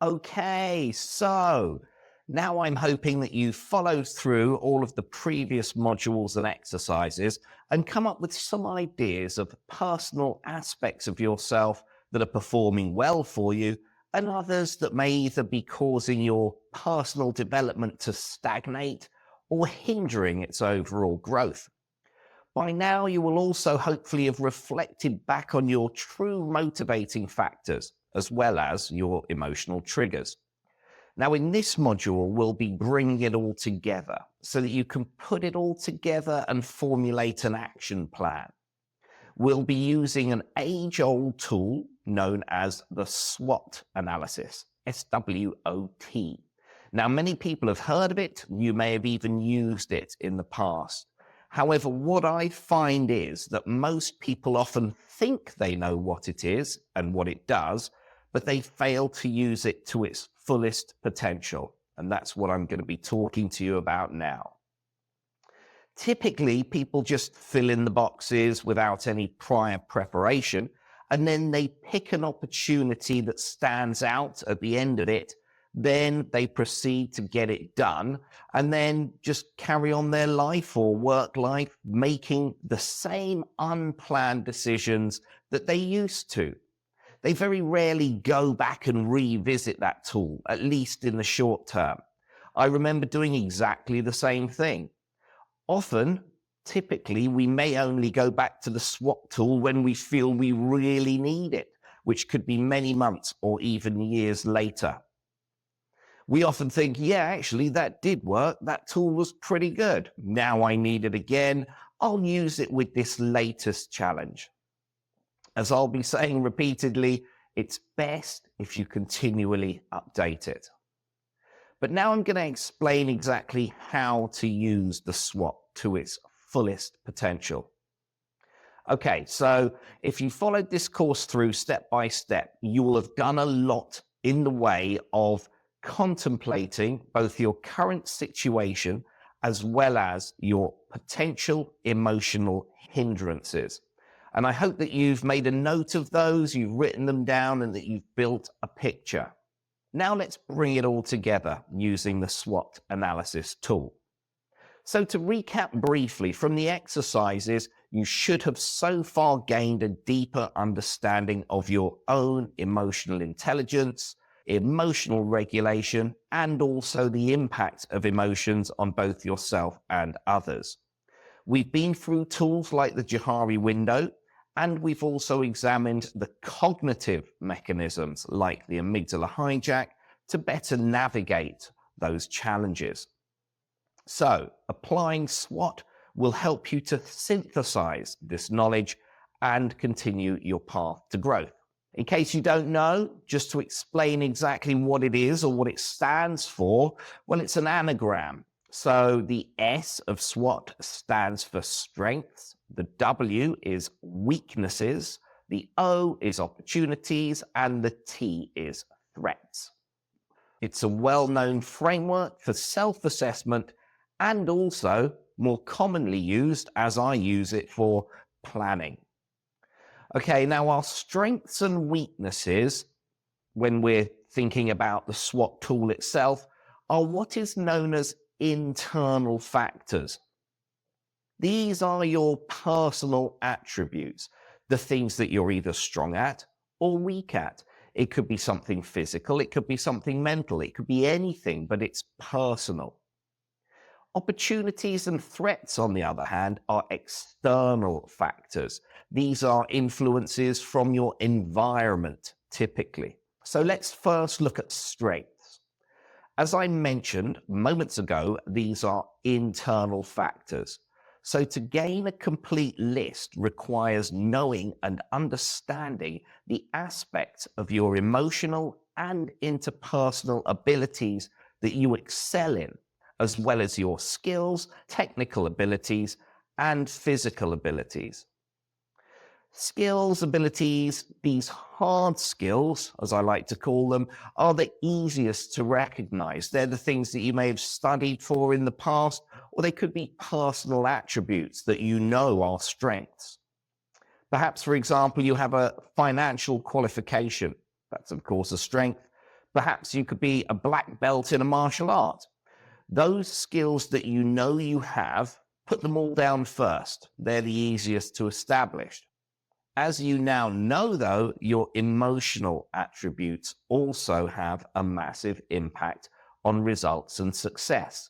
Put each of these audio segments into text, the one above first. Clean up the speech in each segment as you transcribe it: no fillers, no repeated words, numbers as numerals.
Okay, so now I'm hoping that you followed through all of the previous modules and exercises and come up with some ideas of personal aspects of yourself that are performing well for you and others that may either be causing your personal development to stagnate or hindering its overall growth. By now, you will also hopefully have reflected back on your true motivating factors, as well as your emotional triggers. Now, in this module, we'll be bringing it all together so that you can put it all together and formulate an action plan. We'll be using an age-old tool known as the SWOT analysis, S-W-O-T. Now, many people have heard of it. You may have even used it in the past. However, what I find is that most people often think they know what it is and what it does, but they fail to use it to its fullest potential. And that's what I'm going to be talking to you about now. Typically, people just fill in the boxes without any prior preparation, and then they pick an opportunity that stands out at the end of it. Then they proceed to get it done and then just carry on their life or work life, making the same unplanned decisions that they used to. They very rarely go back and revisit that tool, at least in the short term. I remember doing exactly the same thing. Typically, we may only go back to the SWOT tool when we feel we really need it, which could be many months or even years later. We often think, yeah, actually, that did work. That tool was pretty good. Now I need it again. I'll use it with this latest challenge. As I'll be saying repeatedly, it's best if you continually update it. But now I'm going to explain exactly how to use the SWOT to its fullest potential. Okay, so if you followed this course through step by step, you will have done a lot in the way of contemplating both your current situation as well as your potential emotional hindrances. And I hope that you've made a note of those, you've written them down, and that you've built a picture. Now let's bring it all together using the SWOT analysis tool. So to recap briefly from the exercises, you should have so far gained a deeper understanding of your own emotional intelligence, emotional regulation, and also the impact of emotions on both yourself and others. We've been through tools like the Johari Window, and we've also examined the cognitive mechanisms like the amygdala hijack to better navigate those challenges. So, applying SWOT will help you to synthesize this knowledge and continue your path to growth. In case you don't know, just to explain exactly what it is or what it stands for, well, it's an anagram. So the S of SWOT stands for strengths, the W is weaknesses, the O is opportunities, and the T is threats. It's a well-known framework for self-assessment and also more commonly used, as I use it, for planning. Okay, now our strengths and weaknesses, when we're thinking about the SWOT tool itself, are what is known as internal factors. These are your personal attributes, the things that you're either strong at or weak at. It could be something physical, it could be something mental, it could be anything, but it's personal. Opportunities and threats, on the other hand, are external factors. These are influences from your environment, typically. So let's first look at strengths. As I mentioned moments ago, these are internal factors. So to gain a complete list requires knowing and understanding the aspects of your emotional and interpersonal abilities that you excel in, as well as your skills, technical abilities, and physical abilities. Skills, abilities, these hard skills, as I like to call them, are the easiest to recognize. They're the things that you may have studied for in the past, or they could be personal attributes that you know are strengths. Perhaps, for example, you have a financial qualification. That's, of course, a strength. Perhaps you could be a black belt in a martial art. Those skills that you know you have, put them all down first. They're the easiest to establish. As you now know, though, your emotional attributes also have a massive impact on results and success.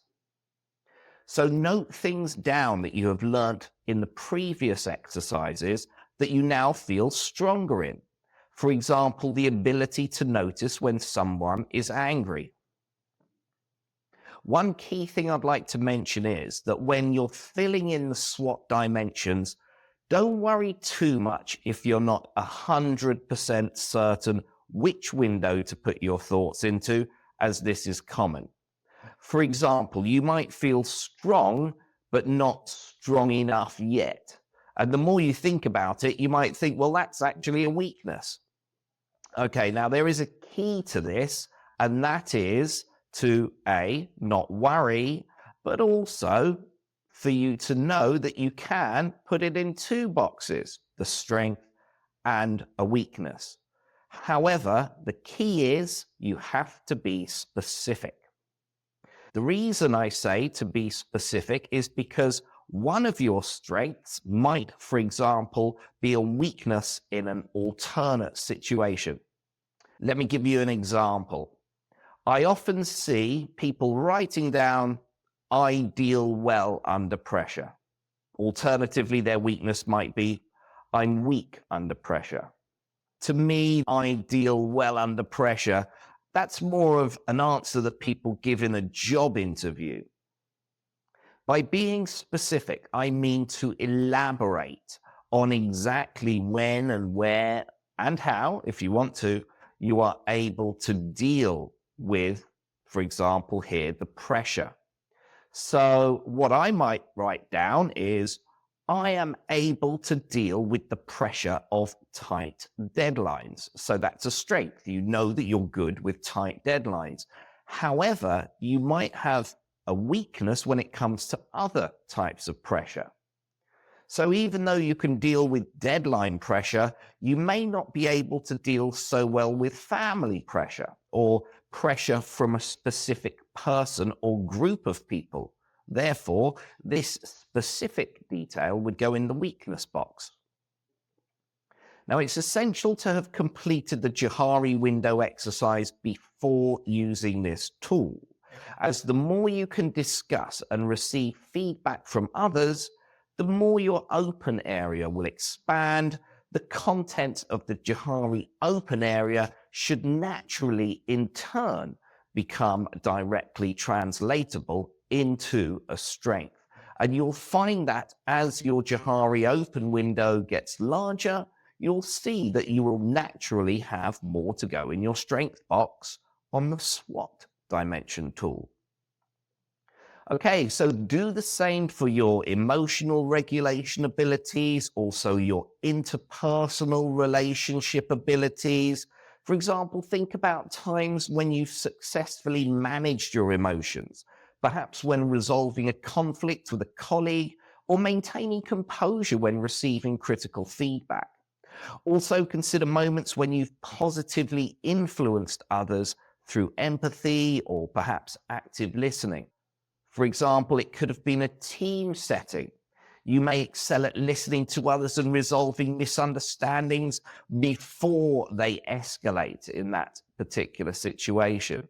So note things down that you have learnt in the previous exercises that you now feel stronger in. For example, the ability to notice when someone is angry. One key thing I'd like to mention is that when you're filling in the SWOT dimensions, don't worry too much if you're not 100% certain which window to put your thoughts into, as this is common. For example, you might feel strong, but not strong enough yet. And the more you think about it, you might think, well, that's actually a weakness. Okay, now there is a key to this, and that is to A, not worry, but also for you to know that you can put it in two boxes, the strength and a weakness. However, the key is you have to be specific. The reason I say to be specific is because one of your strengths might, for example, be a weakness in an alternate situation. Let me give you an example. I often see people writing down, I deal well under pressure. Alternatively, their weakness might be, I'm weak under pressure. To me, I deal well under pressure. That's more of an answer that people give in a job interview. By being specific, I mean to elaborate on exactly when and where and how, if you want to, you are able to deal with, for example, here, the pressure. So what I might write down is, I am able to deal with the pressure of tight deadlines. So that's a strength. You know that you're good with tight deadlines. However, you might have a weakness when it comes to other types of pressure. So even though you can deal with deadline pressure, you may not be able to deal so well with family pressure or pressure from a specific person or group of people. Therefore, this specific detail would go in the weakness box. Now, it's essential to have completed the Johari window exercise before using this tool, as the more you can discuss and receive feedback from others, the more your open area will expand. The content of the Johari open area should naturally, in turn, become directly translatable into a strength. And you'll find that as your Johari open window gets larger, you'll see that you will naturally have more to go in your strength box on the SWOT dimension tool. Okay, so do the same for your emotional regulation abilities, also your interpersonal relationship abilities. For example, think about times when you've successfully managed your emotions, perhaps when resolving a conflict with a colleague or maintaining composure when receiving critical feedback. Also consider moments when you've positively influenced others through empathy or perhaps active listening. For example, it could have been a team setting. You may excel at listening to others and resolving misunderstandings before they escalate in that particular situation.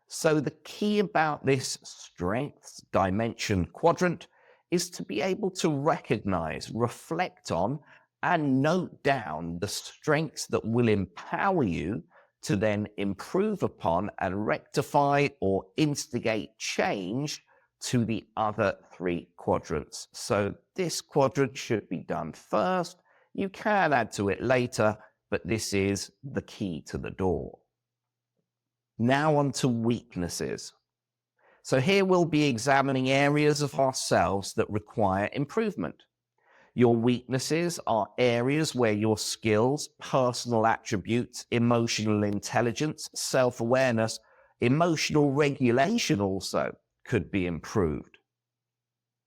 So the key about this strengths dimension quadrant is to be able to recognize, reflect on, and note down the strengths that will empower you to then improve upon and rectify or instigate change to the other three quadrants. So this quadrant should be done first. You can add to it later, but this is the key to the door. Now on to weaknesses. So here we'll be examining areas of ourselves that require improvement. Your weaknesses are areas where your skills, personal attributes, emotional intelligence, self-awareness, emotional regulation also could be improved.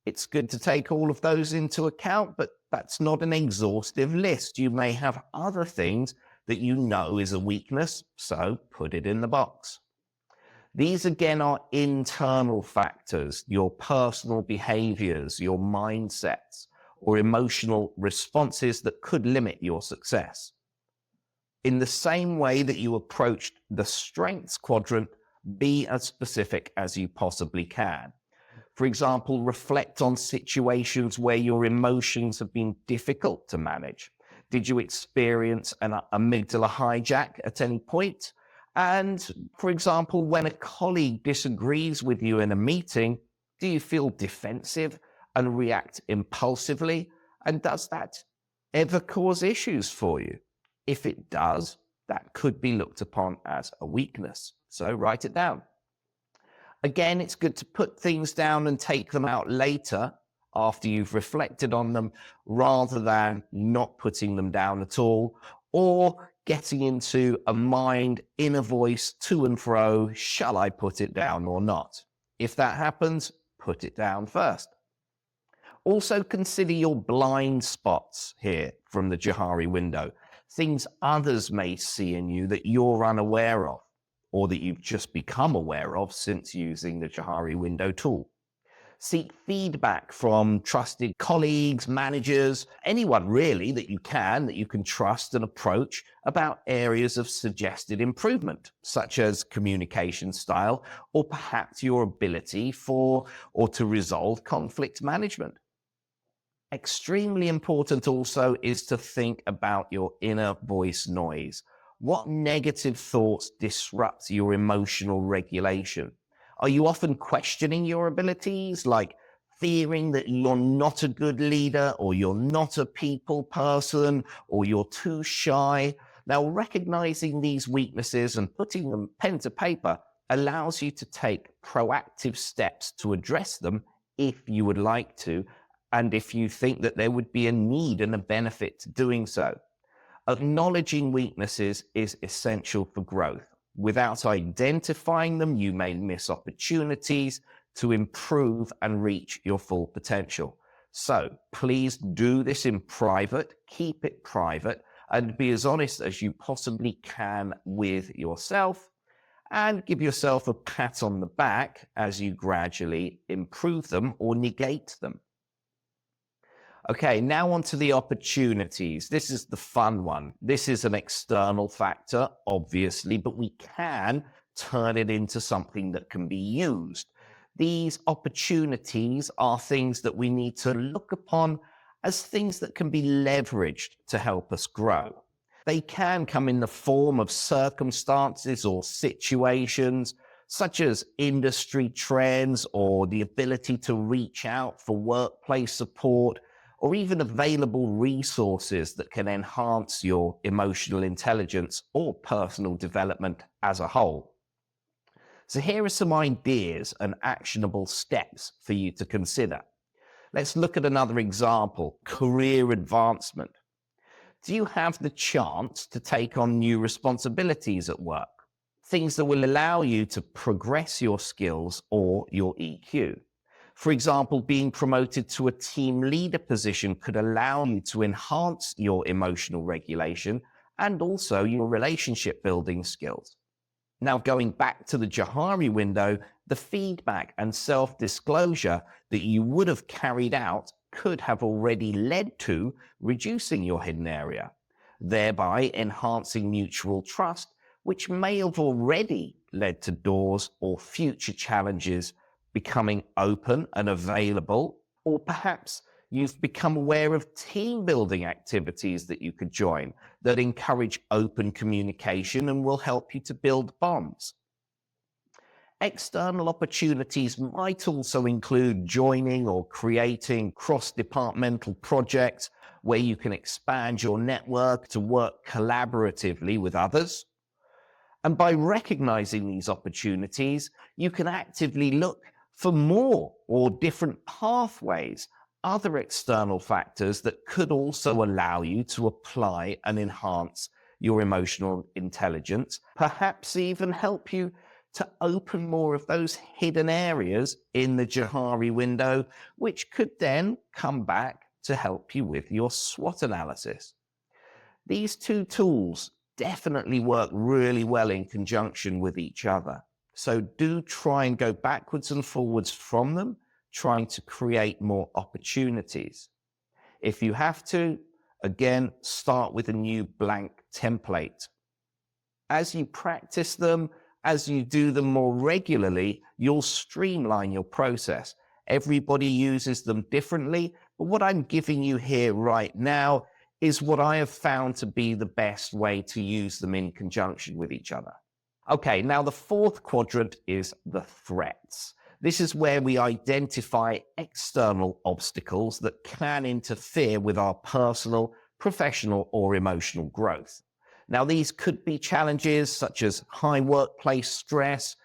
It's good to take all of those into account, but that's not an exhaustive list. You may have other things that you know is a weakness, so put it in the box. These again are internal factors, your personal behaviors, your mindsets, or emotional responses that could limit your success. In the same way that you approached the strengths quadrant, be as specific as you possibly can. For example, reflect on situations where your emotions have been difficult to manage. Did you experience an amygdala hijack at any point? And for example, when a colleague disagrees with you in a meeting, do you feel defensive and react impulsively? And does that ever cause issues for you? If it does, that could be looked upon as a weakness. So write it down. Again, it's good to put things down and take them out later after you've reflected on them, rather than not putting them down at all, or getting into a mind inner voice to and fro, shall I put it down or not? If that happens, put it down first. Also consider your blind spots here from the Johari window, things others may see in you that you're unaware of, or that you've just become aware of since using the Johari window tool. Seek feedback from trusted colleagues, managers, anyone really that you can trust and approach about areas of suggested improvement, such as communication style, or perhaps your ability for or to resolve conflict management. Extremely important also is to think about your inner voice noise. What negative thoughts disrupt your emotional regulation? Are you often questioning your abilities, like fearing that you're not a good leader, or you're not a people person, or you're too shy? Now, recognizing these weaknesses and putting them pen to paper allows you to take proactive steps to address them if you would like to, and if you think that there would be a need and a benefit to doing so. Acknowledging weaknesses is essential for growth. Without identifying them, you may miss opportunities to improve and reach your full potential. So please do this in private, keep it private, and be as honest as you possibly can with yourself, and give yourself a pat on the back as you gradually improve them or negate them. Okay, now on to the opportunities. This is the fun one. This is an external factor, obviously, but we can turn it into something that can be used. These opportunities are things that we need to look upon as things that can be leveraged to help us grow. They can come in the form of circumstances or situations, such as industry trends or the ability to reach out for workplace support, or even available resources that can enhance your emotional intelligence or personal development as a whole. So here are some ideas and actionable steps for you to consider. Let's look at another example, career advancement. Do you have the chance to take on new responsibilities at work? Things that will allow you to progress your skills or your EQ. For example, being promoted to a team leader position could allow you to enhance your emotional regulation and also your relationship building skills. Now, going back to the Johari window, the feedback and self-disclosure that you would have carried out could have already led to reducing your hidden area, thereby enhancing mutual trust, which may have already led to doors or future challenges becoming open and available, or perhaps you've become aware of team building activities that you could join that encourage open communication and will help you to build bonds. External opportunities might also include joining or creating cross-departmental projects where you can expand your network to work collaboratively with others. And by recognizing these opportunities, you can actively look for more or different pathways, other external factors that could also allow you to apply and enhance your emotional intelligence, perhaps even help you to open more of those hidden areas in the Johari window, which could then come back to help you with your SWOT analysis. These two tools definitely work really well in conjunction with each other. So do try and go backwards and forwards from them, trying to create more opportunities. If you have to, again, start with a new blank template. As you practice them, as you do them more regularly, you'll streamline your process. Everybody uses them differently, but what I'm giving you here right now is what I have found to be the best way to use them in conjunction with each other. Okay, now the fourth quadrant is the threats. This is where we identify external obstacles that can interfere with our personal, professional, or emotional growth. Now, these could be challenges such as high workplace stress,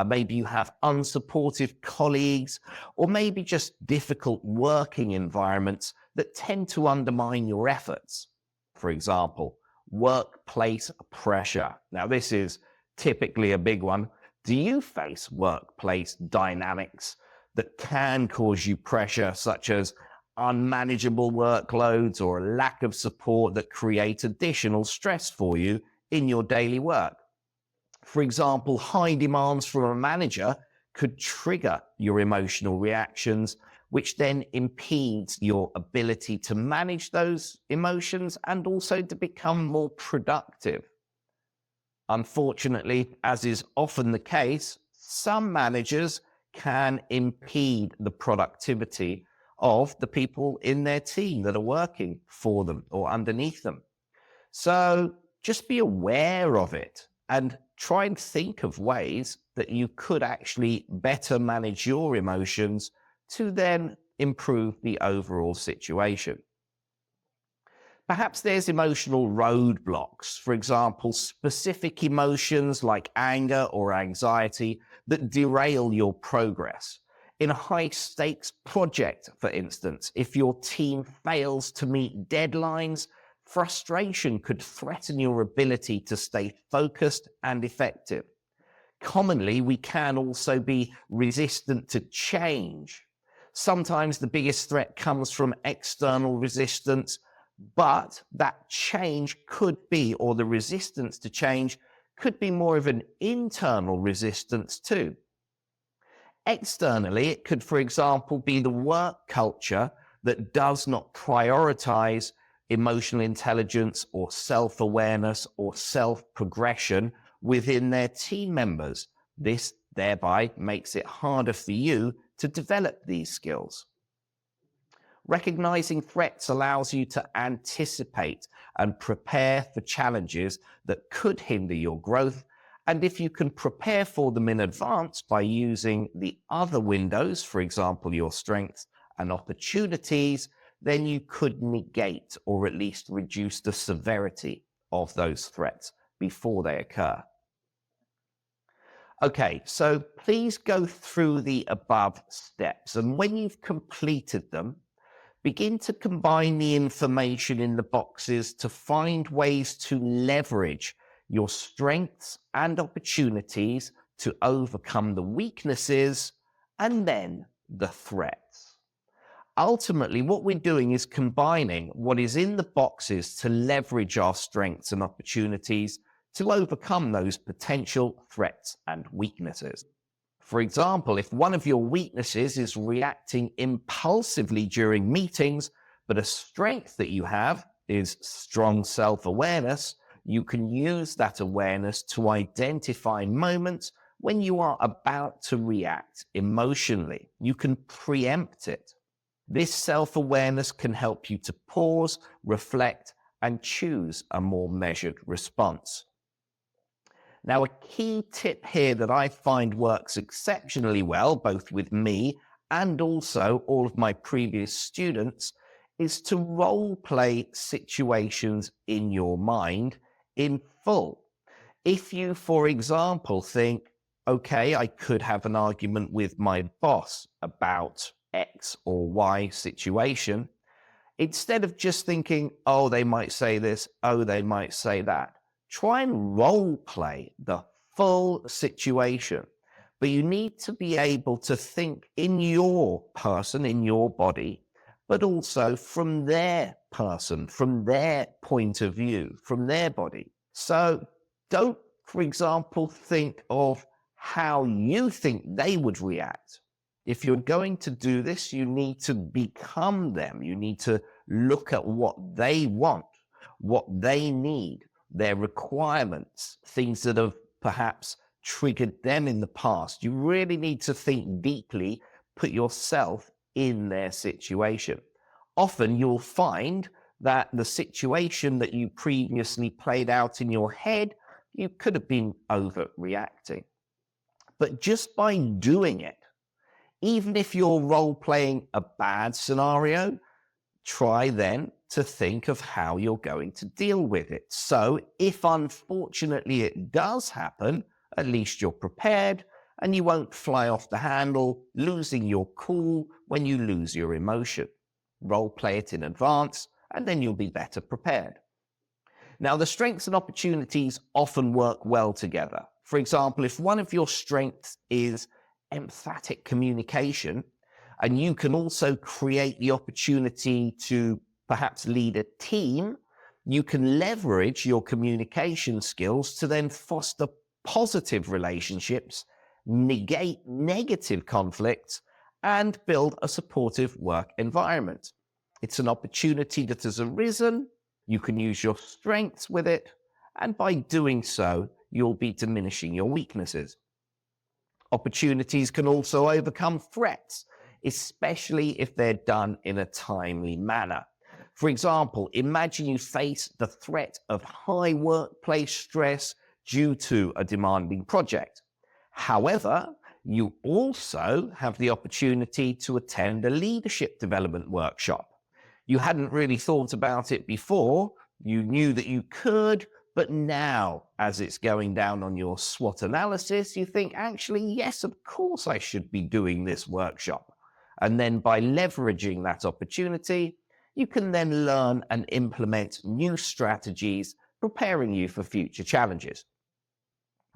maybe you have unsupportive colleagues, or maybe just difficult working environments that tend to undermine your efforts. For example, workplace pressure. Now, this is typically a big one. Do you face workplace dynamics that can cause you pressure, such as unmanageable workloads or a lack of support that create additional stress for you in your daily work? For example, high demands from a manager could trigger your emotional reactions, which then impedes your ability to manage those emotions and also to become more productive. Unfortunately, as is often the case, some managers can impede the productivity of the people in their team that are working for them or underneath them. So just be aware of it and try and think of ways that you could actually better manage your emotions to then improve the overall situation. Perhaps there's emotional roadblocks, for example, specific emotions like anger or anxiety that derail your progress. In a high-stakes project, for instance, if your team fails to meet deadlines, frustration could threaten your ability to stay focused and effective. Commonly, we can also be resistant to change. Sometimes the biggest threat comes from external resistance, but that change could be, or the resistance to change could be more of an internal resistance too. Externally, it could, for example, be the work culture that does not prioritize emotional intelligence or self-awareness or self-progression within their team members. This thereby makes it harder for you to develop these skills. Recognizing threats allows you to anticipate and prepare for challenges that could hinder your growth. And if you can prepare for them in advance by using the other windows, for example, your strengths and opportunities, then you could negate or at least reduce the severity of those threats before they occur. Okay, so please go through the above steps, and when you've completed them, begin to combine the information in the boxes to find ways to leverage your strengths and opportunities to overcome the weaknesses and then the threats. Ultimately, what we're doing is combining what is in the boxes to leverage our strengths and opportunities to overcome those potential threats and weaknesses. For example, if one of your weaknesses is reacting impulsively during meetings, but a strength that you have is strong self-awareness, you can use that awareness to identify moments when you are about to react emotionally. You can preempt it. This self-awareness can help you to pause, reflect, and choose a more measured response. Now, a key tip here that I find works exceptionally well, both with me and also all of my previous students, is to role play situations in your mind in full. If you, for example, think, okay, I could have an argument with my boss about X or Y situation, instead of just thinking, oh, they might say this, oh, they might say that, try and role play the full situation. But you need to be able to think in your person, in your body, but also from their person, from their point of view, from their body. So don't, for example, think of how you think they would react. If you're going to do this, you need to become them. You need to look at what they want, what they need, their requirements, things that have perhaps triggered them in the past. You really need to think deeply, put yourself in their situation. Often you'll find that the situation that you previously played out in your head, you could have been overreacting. But just by doing it, even if you're role-playing a bad scenario, try then to think of how you're going to deal with it. So if unfortunately it does happen, at least you're prepared and you won't fly off the handle, losing your cool when you lose your emotion. Role-play it in advance and then you'll be better prepared. Now, the strengths and opportunities often work well together. For example, if one of your strengths is emphatic communication, and you can also create the opportunity to perhaps lead a team, you can leverage your communication skills to then foster positive relationships, negate negative conflicts, and build a supportive work environment. It's an opportunity that has arisen. You can use your strengths with it, and by doing so, you'll be diminishing your weaknesses. Opportunities can also overcome threats, especially if they're done in a timely manner. For example, imagine you face the threat of high workplace stress due to a demanding project. However, you also have the opportunity to attend a leadership development workshop. You hadn't really thought about it before. You knew that you could, but now, as it's going down on your SWOT analysis, you think, actually, yes, of course I should be doing this workshop. And then by leveraging that opportunity, you can then learn and implement new strategies, preparing you for future challenges.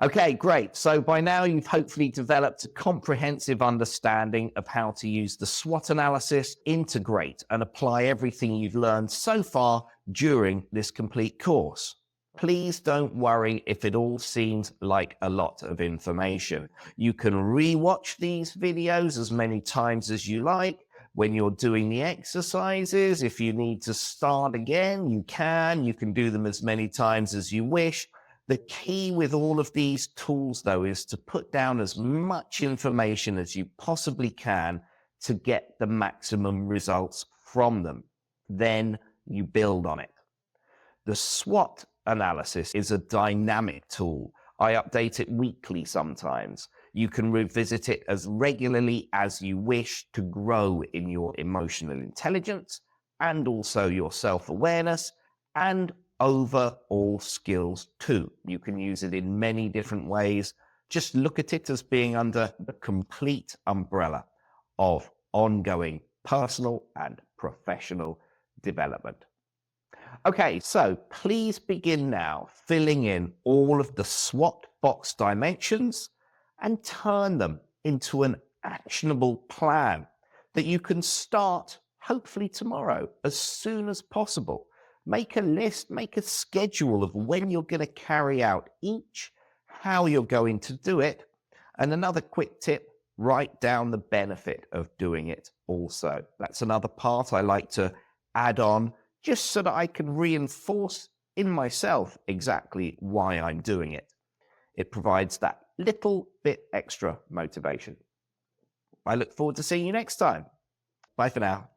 Okay, great. So by now you've hopefully developed a comprehensive understanding of how to use the SWOT analysis, integrate and apply everything you've learned so far during this complete course. Please don't worry if it all seems like a lot of information. You can re-watch these videos as many times as you like. When you're doing the exercises, if you need to start again, you can do them as many times as you wish. The key with all of these tools, though, is to put down as much information as you possibly can to get the maximum results from them. Then you build on it. The SWOT analysis is a dynamic tool. I update it weekly sometimes. You can revisit it as regularly as you wish to grow in your emotional intelligence and also your self-awareness and overall skills too. You can use it in many different ways. Just look at it as being under the complete umbrella of ongoing personal and professional development. Okay, so please begin now filling in all of the SWOT box dimensions and turn them into an actionable plan that you can start hopefully tomorrow as soon as possible. Make a list, make a schedule of when you're going to carry out each, how you're going to do it. And another quick tip, write down the benefit of doing it also. That's another part I like to add on just so that I can reinforce in myself exactly why I'm doing it. It provides that little bit extra motivation. I look forward to seeing you next time. Bye for now.